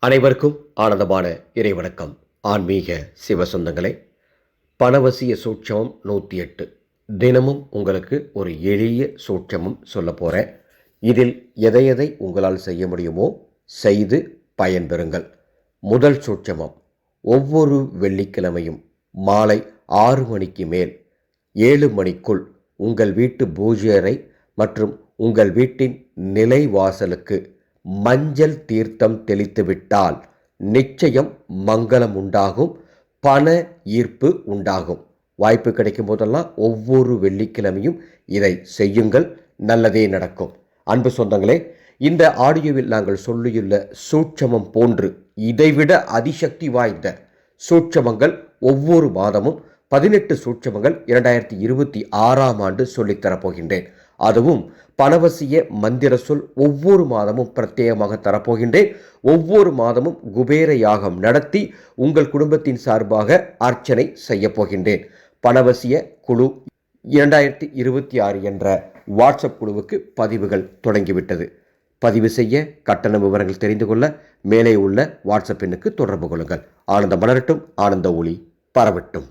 அனைவருக்கும் ஆனந்தமான இறைவணக்கம். ஆன்மீக சிவசொந்தங்களே, பணவசிய சூட்சமம் 108 தினமும் உங்களுக்கு ஒரு எளிய சூட்சமம் சொல்ல போகிறேன். இதில் எதை உங்களால் செய்ய முடியுமோ செய்து பயன்பெறுங்கள். முதல் சூட்சமம், ஒவ்வொரு வெள்ளிக்கிழமையும் மாலை 6 மணிக்கு மேல் 7 மணிக்குள் உங்கள் வீட்டு பூஜை அறை மற்றும் உங்கள் வீட்டின் நிலைவாசலுக்கு மஞ்சள் தீர்த்தம் தெளித்துவிட்டால் நிச்சயம் மங்களம் உண்டாகும், பண ஈர்ப்பு உண்டாகும். வாய்ப்பு கிடைக்கும் போதெல்லாம் ஒவ்வொரு வெள்ளிக்கிழமையும் இதை செய்யுங்கள், நல்லதே நடக்கும். அன்பு சொந்தங்களே, இந்த ஆடியோவில் நாங்கள் சொல்லியுள்ள சூட்சமம் போன்று இதைவிட அதிசக்தி வாய்ந்த சூட்சமங்கள் ஒவ்வொரு மாதமும் 18 சூட்சமங்கள் 2026ஆம் ஆண்டு சொல்லித்தரப்போகின்றேன். அதுவும் பணவசிய மந்திர சொல் ஒவ்வொரு மாதமும் பிரத்யேகமாக தரப்போகின்றேன். ஒவ்வொரு மாதமும் குபேர யாகம் நடத்தி உங்கள் குடும்பத்தின் சார்பாக அர்ச்சனை செய்ய போகின்றேன். பணவசிய குழு 2026 என்ற வாட்ஸ்அப் குழுவுக்கு பதிவுகள் தொடங்கிவிட்டது. பதிவு செய்ய கட்டண விவரங்கள் தெரிந்து கொள்ள மேலே உள்ள வாட்ஸ்அப் எண்ணுக்கு தொடர்பு கொள்ளுங்கள். ஆனந்தம் மலரட்டும், ஆனந்த ஒளி பரவட்டும்.